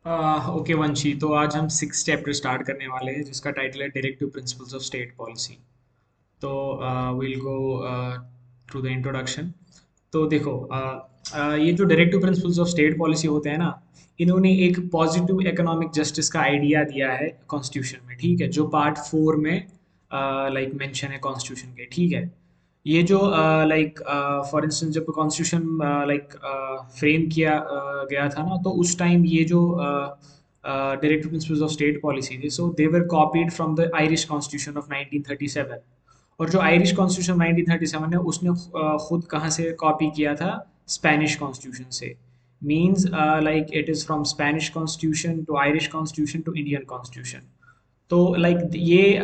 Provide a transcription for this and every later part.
Okay वंशी, तो आज हम सिक्स चैप्टर स्टार्ट करने वाले हैं जिसका टाइटल है directive principles of state policy. तो will go through the introduction. तो देखो, ये जो directive principles of state policy होते हैं ना, इन्होंने एक पॉजिटिव इकोनॉमिक जस्टिस का आइडिया दिया है कॉन्स्टिट्यूशन में, ठीक है, जो पार्ट 4 में लाइक मेंशन है कॉन्स्टिट्यूशन के, ठीक है। ये जो लाइक फॉर इंस्टेंस जब कॉन्स्टिट्यूशन लाइक फ्रेम किया गया था ना, तो उस टाइम ये जो directive principles of state policy थी, so they were copied from the Irish constitution of 1937। और जो आयरिश कॉन्स्टिट्यूशन 1937 है, उसने खुद कहाँ से कॉपी किया था? स्पेनिश कॉन्स्टिट्यूशन से। Means like it is from Spanish constitution to Irish constitution to Indian constitution. तो लाइक ये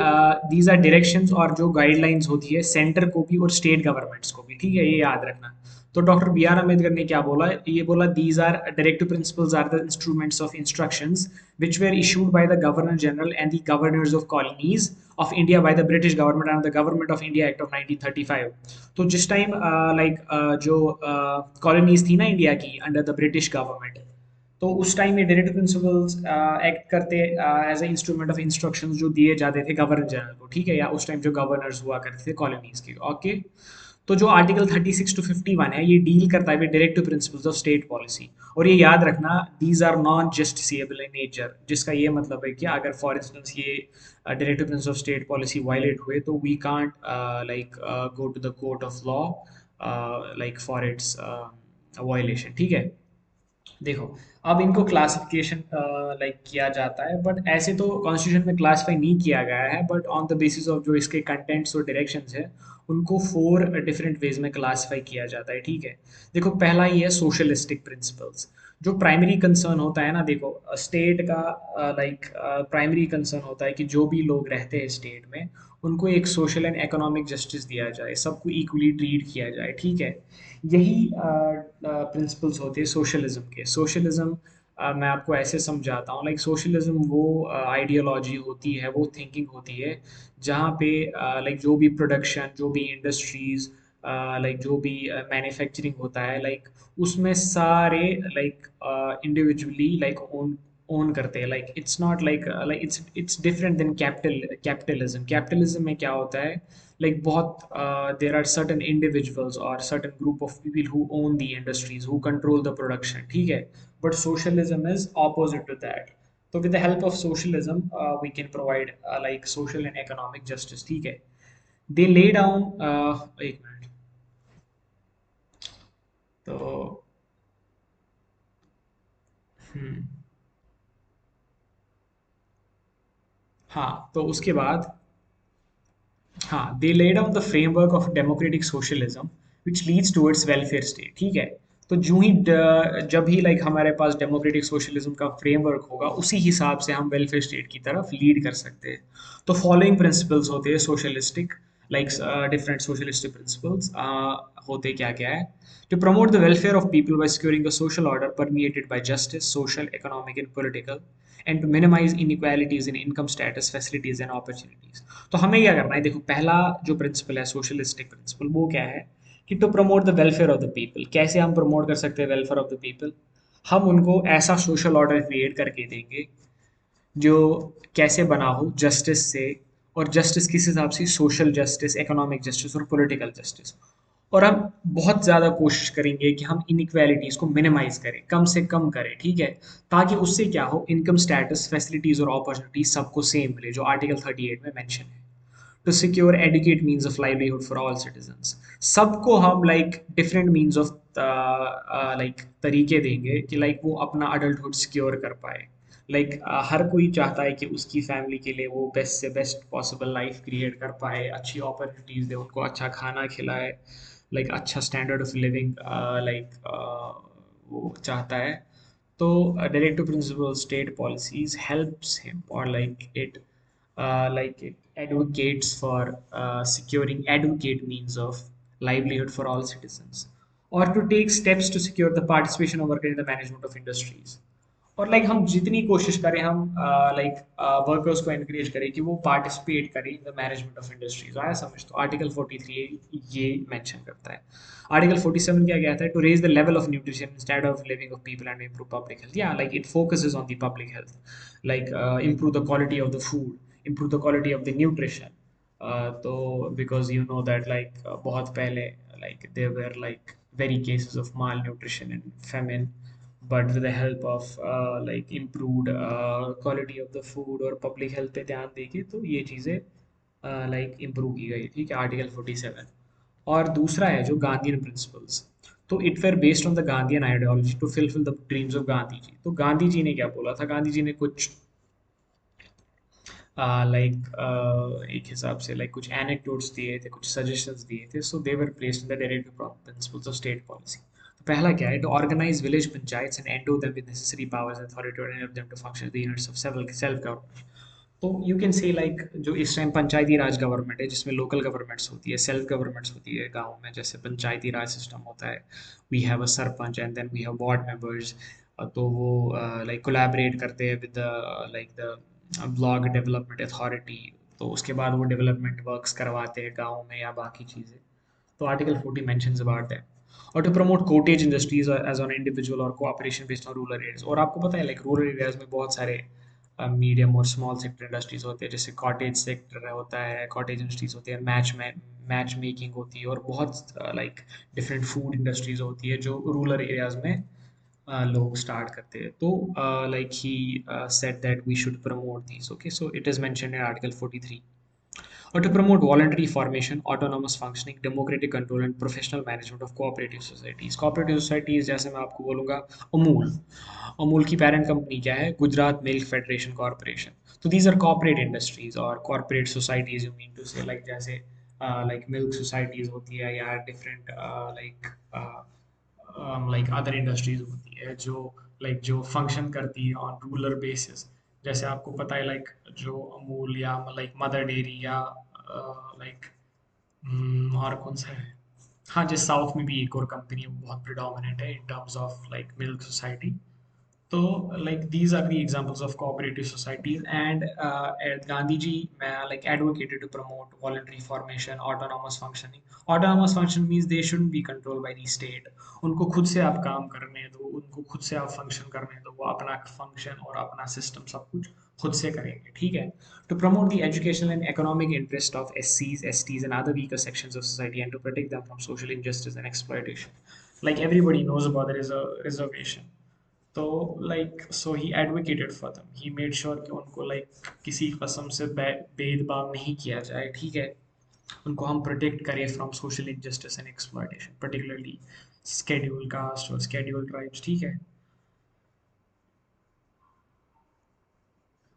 दीज आर डायरेक्शंस और जो गाइडलाइंस होती है सेंटर को भी और स्टेट गवर्नमेंट्स को भी, ठीक है, ये याद रखना। तो डॉक्टर बी आर अम्बेडकर ने क्या बोला? ये बोला, these are directive principles are the instruments of instructions which were issued by the Governor General and the governors of colonies of India by the British government and the Government of India Act of 1935। तो जिस time like जो colonies थी ना India की under the British government, तो उस time ये directive principles act करते as a instrument of instructions जो दिए जाते थे गवर्नर जनरल को, ठीक है, या उस टाइम जो गवर्नर्स हुआ करते थे कॉलोनीज के। ओके। तो जो आर्टिकल 36 टू 51 है, ये डील करता है with directive principles of state policy. और ये याद रखना, these are non justiciable in nature, जिसका ये मतलब है कि अगर फॉर इंस्टेंस ये directive principle of state policy violate हुए, तो we can't like go to the court of law like for its violation, ठीक है। देखो, अब इनको क्लासिफिकेशन लाइक किया जाता है, बट ऐसे तो कॉन्स्टिट्यूशन में क्लासिफाई नहीं किया गया है, but on the basis of जो इसके कंटेंट्स और डायरेक्शंस है, उनको फोर डिफरेंट वेज में क्लासिफाई किया जाता है, ठीक है। देखो, पहला ही है सोशलिस्टिक प्रिंसिपल्स। जो प्राइमरी कंसर्न होता है ना, देखो, स्टेट का लाइक प्राइमरी कंसर्न होता है कि जो भी लोग रहते हैं स्टेट में, उनको एक सोशल एंड इकोनॉमिक जस्टिस दिया जाए, सबको इक्वली ट्रीट किया जाए, ठीक है। यही प्रिंसिपल्स होते हैं सोशलिज्म के। सोशलिज्म मैं आपको ऐसे समझाता हूँ, लाइक सोशलिज्म वो आइडियोलॉजी होती है, वो थिंकिंग होती है जहाँ पे लाइक जो भी प्रोडक्शन, जो भी इंडस्ट्रीज, लाइक जो भी मैन्युफैक्चरिंग होता है, लाइक उसमें सारे like individually like own own करते हैं। Like it's not like it's different than capitalism. Capitalism में क्या होता है? like बहुत there are certain individuals or certain group of people who own the industries, who control the production, ठीक है। but socialism is opposite to that। तो with the help of socialism we can provide like social and economic justice, ठीक है। they lay down एक मिनट। तो हम्म, हाँ, तो उसके बाद, हाँ, they led down the framework of democratic socialism which leads towards welfare state, ठीक है। तो जब ही लाइक हमारे पास डेमोक्रेटिक सोशलिज्म का फ्रेमवर्क होगा, उसी हिसाब से हम वेलफेयर स्टेट की तरफ लीड कर सकते हैं। तो फॉलोइंग प्रिंसिपल्स होते हैं socialistic, like different socialistic principles होते क्या क्या है? To promote the welfare of people by securing the social order permeated by justice, social, economic and political, and to minimise inequalities in income status, facilities and opportunities. तो हमें क्या करना है? देखो, पहला जो प्रिंसिपल है सोशलिस्टिक प्रिंसिपल, वो क्या है कि to promote the welfare of the people. कैसे हम प्रमोट कर सकते हैं वेलफेयर ऑफ द पीपल? हम उनको ऐसा सोशल ऑर्डर क्रिएट करके देंगे जो कैसे बना हो जस्टिस से। और जस्टिस किस हिसाब से? सोशल जस्टिस, इकोनॉमिक जस्टिस और पॉलिटिकल जस्टिस। और हम बहुत ज़्यादा कोशिश करेंगे कि हम इनइक्वालिटीज़ को मिनिमाइज करें, कम से कम करें, ठीक है। ताकि उससे क्या हो, इनकम स्टेटस, फैसिलिटीज़ और अपॉर्चुनिटीज सबको सेम मिले, जो आर्टिकल 38 में मेंशन है। To secure adequate means of livelihood for all citizens. सबको हम like different means of like तरीके देंगे कि लाइक वो अपना अडल्टहुड सिक्योर कर पाए। लाइक हर कोई चाहता है कि उसकी फैमिली के लिए वो बेस्ट से बेस्ट पॉसिबल लाइफ क्रिएट कर पाए, अच्छी अपॉर्चुनिटीज़ दे उनको, अच्छा खाना खिलाए, लाइक अच्छा स्टैंडर्ड ऑफ लिविंग लाइक वो चाहता है। तो directive principle state policies helps him, और like it advocates for securing adequate means of livelihood for all citizens, or to take steps to secure the participation of workers in the management of industries, और like हम जितनी कोशिश करें हम like workers को encourage करें कि वो पार्टिसिपेट करें in the management of industries. आया समझ? तो आर्टिकल 43 ये मेंशन करता है। आर्टिकल 47 क्या कहता है? To raise the level of nutrition instead of living of people and improve public health. या like it focuses on the public health, like improve the quality of the food, improve the quality of the nutrition. तो because you know that like बहुत पहले like there were like very cases of malnutrition and famine, but with the help of like improved quality of the food और public health पे ध्यान देके तो ये चीज़ें like improve की गई। ठीक है, आर्टिकल 47। और दूसरा है जो गांधीयन प्रिंसिपल्स। तो it were based on the Gandhian ideology to fulfil the dreams of Gandhi ji. तो गांधी जी ने क्या बोला था? गांधी जी ने कुछ एक हिसाब से लाइक कुछ एनेक्डोट्स दिए थे, कुछ सजेशंस दिए थे। So they were placed in the directive principles of state policy. तो पहला क्या है? To organise village panchayats and endow them with necessary powers and authority to enable them to function the units of self government. तो you can say like जो इस time पंचायती राज government है, जिसमें local governments होती है, सेल्फ गवर्नमेंट्स होती है गाँव में, जैसे पंचायती राज सिस्टम होता है। We have a sarpanch and then we have ward members. तो वो लाइक कोलैबोरेट करते हैं with like the block development authority. तो उसके बाद वो डेवलपमेंट वर्क्स करवाते हैं गाँव में या बाकी चीज़ें। तो आर्टिकल 40 मेंशन्स अबाउट दैट। और to promote cottage industries as on individual और cooperation based on rural areas. और आपको पता है लाइक रूरल एरियाज में बहुत सारे मीडियम और स्मॉल सेक्टर इंडस्ट्रीज होते हैं, जैसे कॉटेज सेक्टर होता है, कॉटेज इंडस्ट्रीज होती है, मैच मेकिंग होती है, और बहुत लाइक डिफरेंट फूड इंडस्ट्रीज होती है जो रूरल एरियाज में लोग स्टार्ट करते हैं। तो like he said that we should promote these. Okay, so it is mentioned in article 43। Or to promote voluntary formation, autonomous functioning, democratic control and professional management of cooperative societies. Cooperative societies जैसे मैं आपको बोलूँगा, अमूल। अमूल की parent company क्या है? Gujarat milk federation corporation. तो these are corporate industries और corporate societies, you mean to say like जैसे लाइक मिल्क सोसाइटीज होती है या डिफरेंट लाइक अदर इंडस्ट्रीज होती है जो लाइक जो फंक्शन करती है ऑन रूरल बेसिस। जैसे आपको पता है लाइक जो अमूल या लाइक मदर डेयरी या लाइक और कौन सा है? हाँ, जैसे साउथ में भी एक और कंपनी है, वो बहुत प्रिडोमिनेंट है in terms of like milk society. तो like these are the examples of cooperative societies, and Gandhi ji like advocated to promote voluntary formation, autonomous functioning. Autonomous function means they shouldn't be controlled by the state. उनको खुद से आप काम करने दो, उनको खुद से आप फंक्शन करने दो, वो अपना फंक्शन और अपना सिस्टम सब कुछ खुद से करेंगे। ठीक है। To promote the educational and economic interest of SCs, STs and other weaker sections of society and to protect them from social injustice and exploitation. Like everybody knows about the reservation। तो like so he advocated for them, he made sure कि उनको like किसी कसम से भेदभाव नहीं किया जाए। ठीक है, उनको हम प्रोटेक्ट करें from social injustice and exploitation, particularly schedule caste और स्केड्यूल ट्राइब्स। ठीक है।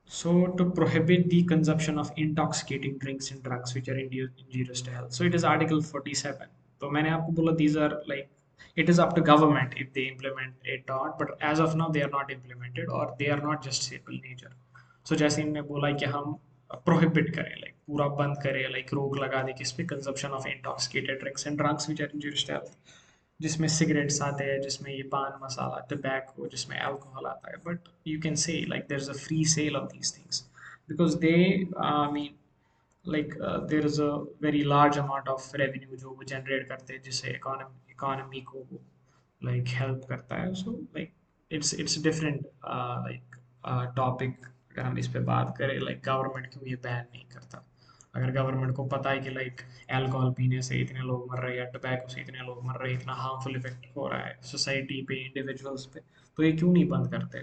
So to prohibit the consumption of intoxicating drinks and drugs which are injurious to health. So it is Article 47. तो मैंने आपको बोला these are like it is up to government if they implement it or not, but as of now they are not implemented or they are not justiciable in nature. So जैसे इनने बोला कि हम prohibit करें like पूरा बंद करें like रोक लगा दें किस पे consumption of intoxicated drinks and drugs which are injurious to health, जिसमें सिगरेट्स आते हैं, जिसमें ये पान मसाला टबैको, जिसमें अल्कोहल आता है। But you can say like there is a free sale of these things because they mean like there is a very large amount of revenue जो वो जनरेट करते हैं, जिससे इकोनॉमी को लाइक हेल्प करता है। So like it's different like topic. अगर हम इस पे बात करें लाइक गवर्नमेंट क्यों ये बैन नहीं करता, अगर गवर्नमेंट को पता है कि लाइक अल्कोहल पीने से इतने लोग मर रहे हैं या टबैको से इतने लोग मर रहे हैं, इतना हार्मफुल इफेक्ट हो रहा है सोसाइटी पे, इंडिविजुअल्स पे, तो ये क्यों नहीं बंद करते?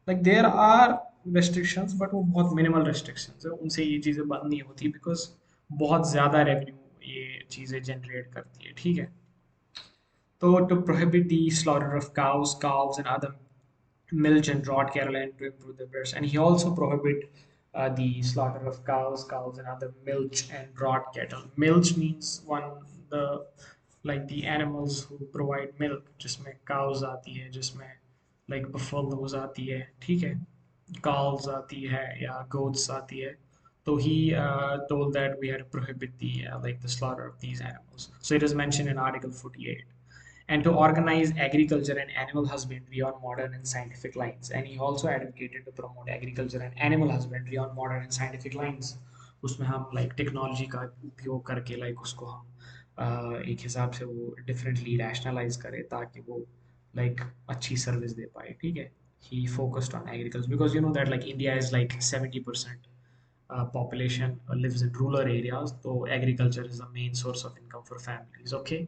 Like there are restrictions but वो बहुत मिनिमल रेस्ट्रिक्शंस है, उनसे ये चीज़ें बंद नहीं होती बिकॉज बहुत ज़्यादा रेवेन्यू ये चीज़ें जनरेट करती है। ठीक है। So to prohibit the slaughter of cows, calves, and other milch and draught cattle and to improve the breast. And he also prohibit the slaughter of cows, calves, and other milch and draught cattle. Milch means one the like the animals who provide milk, जिसमें cows आती है, जिसमें like buffaloes आती है। ठीक है। Cows आती है या goats आती है। So he told that we had to prohibit the like the slaughter of these animals. So it is mentioned in Article 48. and to organize agriculture and animal husbandry on modern and scientific lines. And he also advocated to promote agriculture and animal husbandry on modern and scientific lines. उसमें हम like technology का उपयोग करके like उसको हम एक हिसाब से वो डिफरेंटली रैशनलाइज करे ताकि वो like अच्छी सर्विस दे पाए, ठीक है. He focused on agriculture because you know that like India is like 70% population lives in rural areas, so agriculture is the main source of income for families. Okay.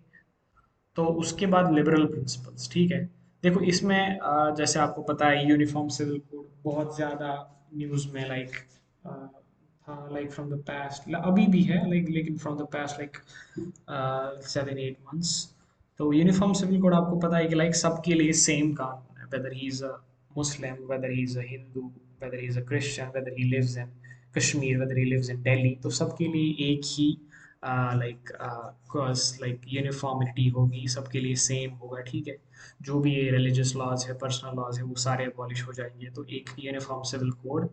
तो उसके बाद लिबरल प्रिंसिपल्स, ठीक है. देखो इसमें जैसे आपको पता है यूनिफॉर्म सिविल कोड बहुत ज़्यादा न्यूज़ में लाइक था, लाइक फ्रॉम द पास्ट, अभी भी है लाइक, लेकिन from the past like 7-8 months. तो यूनिफॉर्म सिविल कोड आपको पता है कि लाइक सबके लिए सेम कानून है, whether he is a Muslim, whether he is a Hindu, whether he is a Christian, whether he lives in Kashmir, whether he lives in Delhi, तो सबके लिए एक ही लाइक यूनिफॉर्मिटी होगी, सबके लिए सेम होगा, ठीक है. जो भी ये रिलीजियस लॉज है, पर्सनल लॉज है, वो सारे अबॉलिश हो जाएंगे, तो एक यूनिफॉर्म सिविल कोड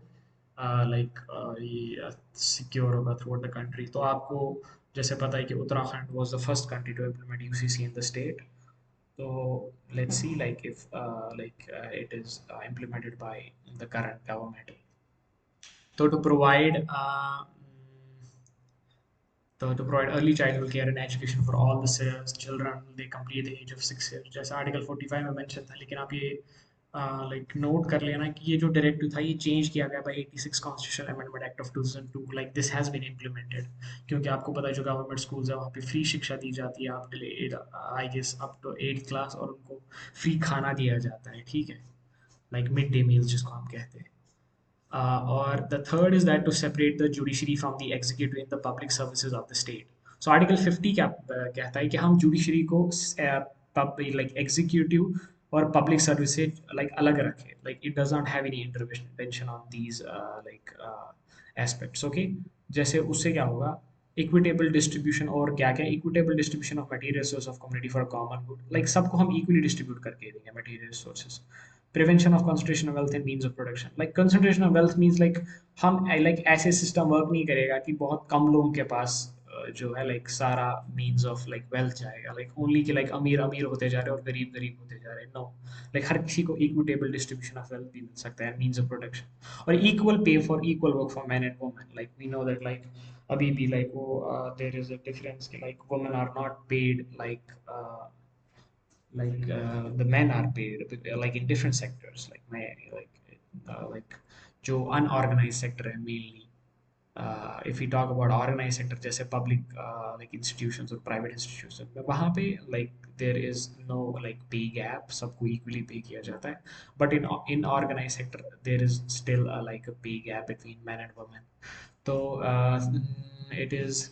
लाइक ये सिक्योर होगा थ्रू आउट द कंट्री. तो आपको जैसे पता है कि Uttarakhand was the first country to implement UCC in the state. तो let's see like if it is implemented by the current government. So to provide early childhood care and education for all the children, they complete the age of 6 years. जैसा article 45 में mention था, लेकिन आप ये like note कर लेना कि ये जो डायरेक्टिव था ये चेंज किया गया by 86 constitutional amendment act of 2002. Like this has been implemented, क्योंकि आपको पता है जो गवर्नमेंट स्कूल्स है वहाँ पे फ्री शिक्षा दी जाती है आप I guess up to 8th class, और उनको फ्री खाना दिया जाता है, ठीक है, लाइक मिड डे मील्स जिसको हम कहते हैं. Or the third is that to separate the judiciary from the executive in the public services of the state. So Article 50 क्या कहता है कि हम judiciary को like executive और public service से like अलग रखें. Like it does not have any intervention on these aspects. Okay. जैसे उससे क्या होगा, equitable distribution, और क्या क्या equitable distribution of material resources of community for a common good. Like सबको हम equally distribute करके देंगे material resources. Prevention of concentration of wealth and means of production. Like concentration of wealth means like हम like ऐसे system work नहीं करेगा कि बहुत कम लोगों के पास जो है लाइक सारा मीन्स ऑफ लाइक वेल्थ जाएगा, लाइक ओनली कि लाइक अमीर अमीर होते जा रहे हैं और गरीब गरीब होते जा रहे हैं. नो, लाइक हर किसी को इक्विटेबल डिस्ट्रीब्यूशन ऑफ वेल्थ भी मिल सकता है, मीन्स ऑफ प्रोडक्शन, और equal pay for equal work for man and women. Like we know that like अभी भी लाइक वो देयर इज अ डिफरेंस कि like women are not paid like the men are paid like in different sectors, like my like जो unorganized sector है mainly. If we talk about organized sector जैसे public like institutions और private institutions में, वहाँ पे like there is no like pay gap, सबको equally pay किया जाता है. But in organized sector there is still like a pay gap between men and women. तो it is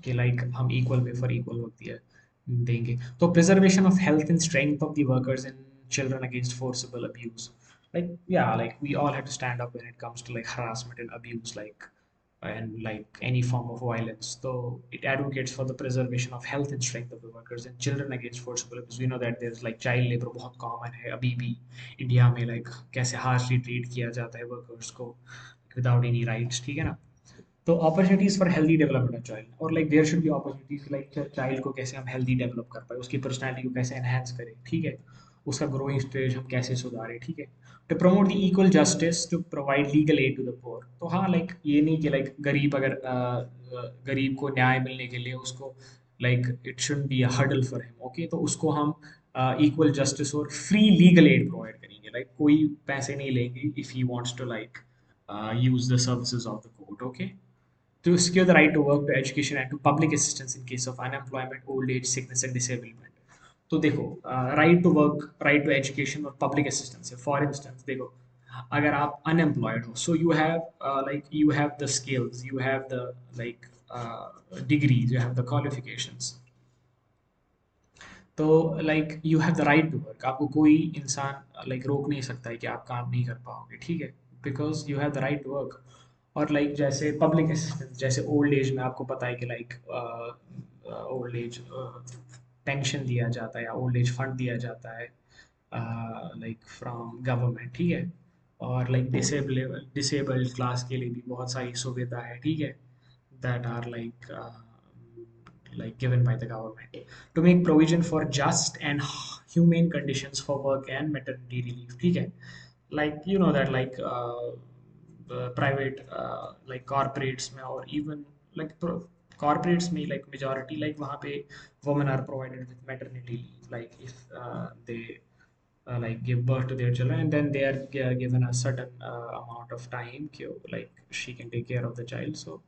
कि लाइक हम equal pay for equal work दिया देंगे. तो preservation of health and strength of the workers and children against forcible abuse. like yeah, like we all have to stand up when it comes to like harassment and abuse, like and like any form of violence. So it advocates for the preservation of health and strength of the workers and children against forcible abuse. We know that there's like child labor बहुत common है अभी भी India में, like कैसे harshly treat किया जाता है workers को without any rights, ठीक है ना. तो opportunities for healthy development of child, और like there should be opportunities like child को कैसे हम हेल्दी डेवलप कर पाए, उसकी पर्सनैलिटी को कैसे एनहेंस करें, ठीक है, उसका ग्रोइंग स्टेज हम कैसे सुधारें, ठीक है. To promote the equal justice, to provide legal aid to the poor. तो हाँ लाइक ये नहीं कि लाइक गरीब अगर गरीब को न्याय मिलने के लिए उसको like it should be a hurdle for him. Okay, तो उसको हम इक्वल जस्टिस और फ्री लीगल एड प्रोवाइड करेंगे. लाइक कोई पैसे नहीं लेंगे if he wants to like use the services of the court. Okay, to secure the right to work, to education and to public assistance in case of unemployment, old age, sickness and disablement. तो देखो right to work, right to education और public assistance है. For instance देखो, अगर आप unemployed हो, so you have like you have the skills, you have the like degrees, you have the qualifications, तो like you have the right to work. आपको कोई इंसान लाइक रोक नहीं सकता है कि आप काम नहीं कर पाओगे, ठीक है, because you have the right to work. और लाइक जैसे पब्लिक असिस्टेंस, जैसे ओल्ड एज में आपको पता है कि लाइक ओल्ड एज पेंशन दिया जाता है या ओल्ड एज फंड दिया जाता है लाइक फ्रॉम गवर्नमेंट, ठीक है. और लाइक डिसेबल्ड क्लास के लिए भी बहुत सारी सुविधा है, ठीक है, that are like like given by the government to make provision for just and humane conditions for work and maternity relief. ठीक है? Like you know that like the private like corporates में or even like corporates में like majority like वहाँ पे women are provided with maternity leave like if they like give birth to their children and then they are given a certain amount of time like she can take care of the child. So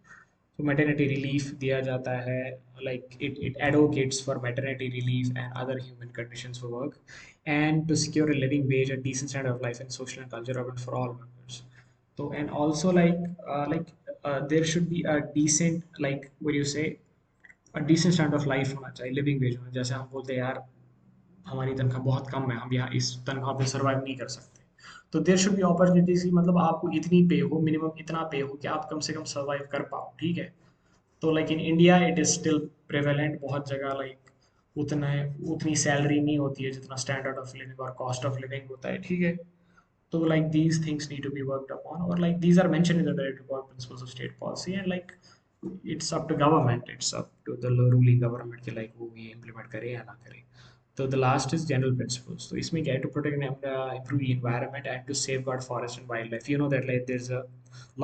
maternity relief दिया जाता है, like it advocates for maternity relief and other human conditions for work and to secure a living wage, a decent standard of life and social and cultural development for all workers. So and also there should be a decent like what do you say, a decent standard of life होना चाहिए, living wage होना, जैसे हम बोलते हैं यार हमारी तनख्वाह बहुत कम है, हम यहाँ इस तनख्वाह पे सर्वाइव नहीं कर सकते, तो देयर शुड बी अपॉर्चुनिटीज की मतलब आपको इतनी पे हो, मिनिमम इतना पे हो कि आप कम से कम सर्वाइव कर पाओ, ठीक है? तो like in India it is still prevalent बहुत जगह लाइक उतना उतनी सैलरी नहीं होती है जितना स्टैंडर्ड ऑफ लिविंग और कॉस्ट ऑफ लिविंग होता है, ठीक है? So like these things need to be worked upon, or like these are mentioned in the directive principles of state policy, and like it's up to government, it's up to the ruling government कि like वो ये implement करे या ना करे. So the last is general principles. So इसमें क्या है, to protect and improve the environment and to safeguard forest and wildlife. You know that like there's a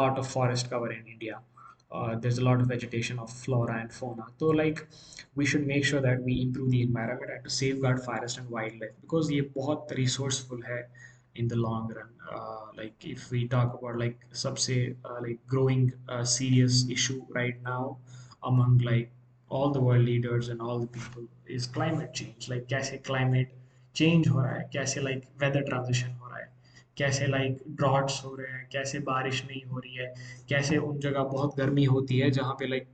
lot of forest cover in India. There's a lot of vegetation of flora and fauna. So like we should make sure that we improve the environment and to safeguard forest and wildlife because ये बहुत resourceful है in the long run. Like if we talk about like सबसे like growing serious issue right now among like all the world leaders and all the people is climate change. Like कैसे climate change हो रहा है, कैसे like weather transition हो रहा है, कैसे like droughts हो रहे हैं, कैसे बारिश नहीं हो रही है, कैसे उन जगह बहुत गर्मी होती है जहाँ पे like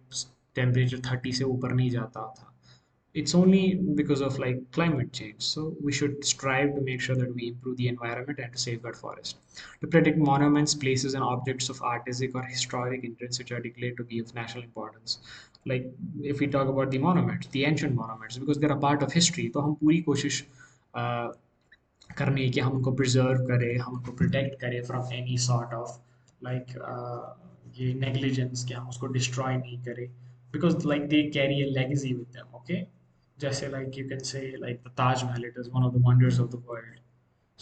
टेम्परेचर 30 से ऊपर नहीं जाता था. It's only because of like climate change, so we should strive to make sure that we improve the environment and to safeguard forest, to protect monuments, places and objects of artistic or historic interest which are declared to be of national importance. Like if we talk about the monuments, the ancient monuments, because they're a part of history, तो हम पूरी कोशिश करनी है कि हम उनको preserve करें, हम उनको प्रोटेक्ट करें from any sort of like ये नेग्लिजेंस, कि हम उसको डिस्ट्रॉय नहीं करें because like they carry a legacy with them. Okay, जैसे like you can say like the Taj Mahal, it is one of the wonders of the world.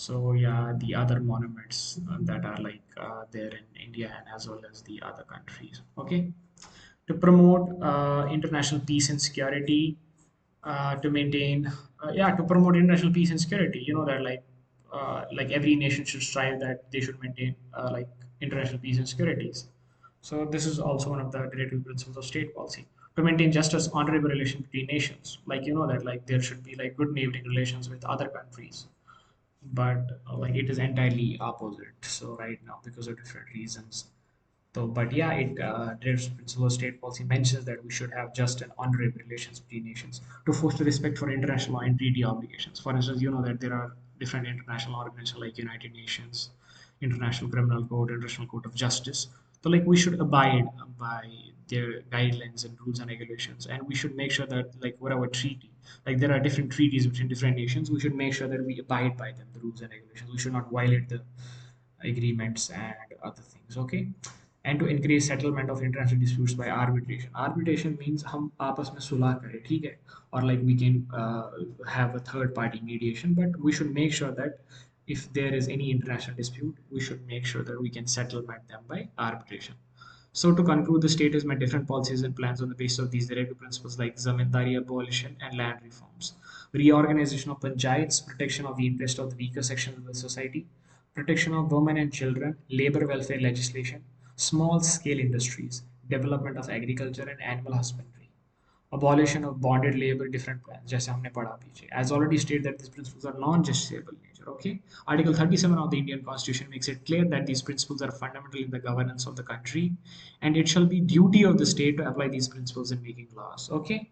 So yeah, the other monuments that are like there in India and as well as the other countries. Okay, to promote international peace and security, to maintain yeah, to promote international peace and security. You know that like every nation should strive that they should maintain like international peace and securities. So this is also one of the directive principles of state policy, to maintain justice, honorable relation between nations. Like you know that like there should be like good neighboring relations with other countries, but like it is entirely opposite. So right now because of different reasons. So, but yeah, it directive principle of state policy mentions that we should have just and honorable relations between nations to foster respect for international law and treaty obligations. For instance, you know that there are different international organizations like United Nations, International Criminal Court, International Court of Justice. So, like we should abide by their guidelines and rules and regulations, and we should make sure that like whatever treaty, like there are different treaties between different nations, we should make sure that we abide by them, the rules and regulations. We should not violate the agreements and other things. Okay, and to encourage settlement of international disputes by arbitration. Arbitration means हम आपस में सुलह करें, ठीक है? Or like we can have a third party mediation, but we should make sure that if there is any international dispute, we should make sure that we can settlement them by arbitration. So to conclude, the state has made different policies and plans on the basis of these directive principles like zamindari abolition and land reforms, reorganization of panchayats, protection of the interest of the weaker sections of the society, protection of women and children, labor welfare legislation, small scale industries, development of agriculture and animal husbandry, abolition of bonded labor, different plans जैसे हमने पढ़ा पीछे. As already stated that these principles are non-justiciable in nature. Okay, Article 37 of the Indian Constitution makes it clear that these principles are fundamental in the governance of the country, and it shall be duty of the state to apply these principles in making laws. Okay,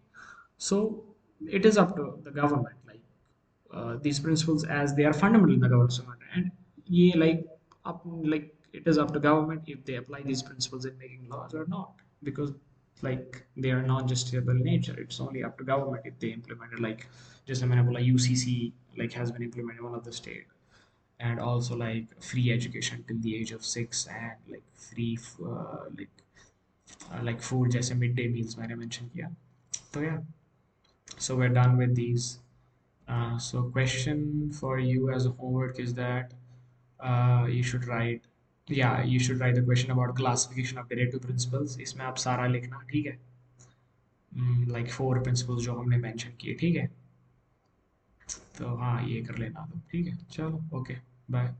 so it is up to the government, like these principles as they are fundamental in the governance of the country, and ye like it is up to government if they apply these principles in making laws or not, because like they are non-justiciable in nature. It's only up to government if they implement it. Like just a minute, like UCC like has been implemented in one of the state, and also like free education till the age of 6, and like free like food जैसे midday meals मैंने mention किया. तो या so we're done with these. So question for you as a homework is that you should write, yeah, you should write the question about classification of directive principles. इसमें आप सारा लिखना, ठीक है? Like 4 principles जो हमने mention किए, ठीक है? तो हाँ, ये कर लेना तो ठीक है, चलो, ओके, बाय।